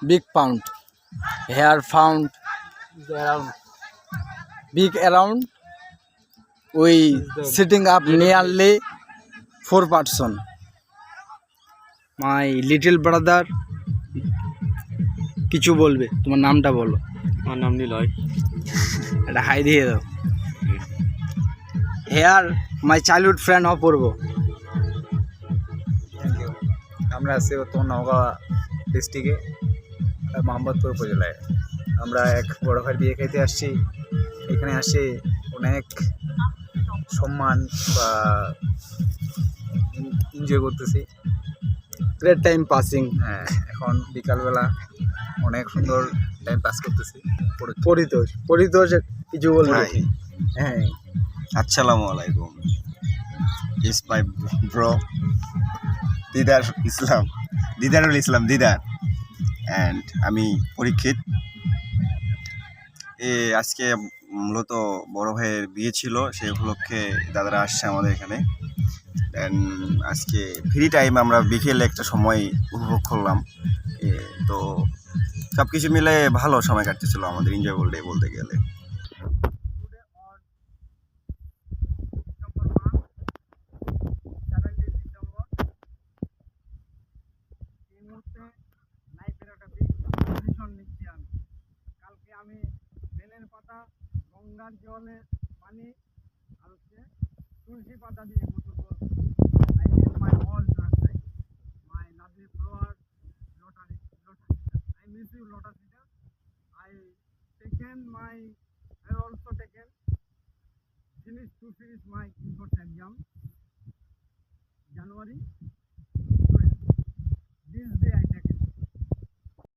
big pound. Hair found around big around. We sitting up nearly 4 person. My little brother কিছু বলবে, তোমার নামটা বলো। আমার নাম নিলয়। এটা হাই দিয়ে দাও। Here my childhood friend Apurba. Thank you. আমরা আছি বর্তমান নওগাঁ ডিস্ট্রিক্টে মোহাম্মদপুর উপজেলায়। আমরা এক বড় ভাইয়ের বিয়ে খাইতে আসছি। এখানে আসে অনেক সম্মান বা এনজয় করতেছি। Great time passing. হ্যাঁ, এখন বিকালবেলা অনেক সুন্দর টাইম পাস করতেছি। পরিতোষ কিছু বলবে? Hi. হ্যাঁ, Assalamualaikum. It's my bro Didarul Islam Didar, and আমি পরীক্ষিত। আজকে মূলত বড় ভাইয়ের বিয়ে ছিল, সেই উপলক্ষে দাদারা আসছে আমাদের এখানে। আজকে ফ্রি টাইম আমরা বিকেলে একটা সময় উপভোগ করলাম। তো সব কিছু মিলে ভালো সময় কাটতেছিল আমাদের, এনজয়েবল ডে বলতে গেলে। কালকে আমি বেলের পাতা, গঙ্গার জলে পানি আর তুলসী পাতা দিয়ে গোসল করব। I miss my all birthday, my lovely flower, Lotus Sister. I miss you, Lotus Sister. I also taken finish my import exam January 12. This day I taken.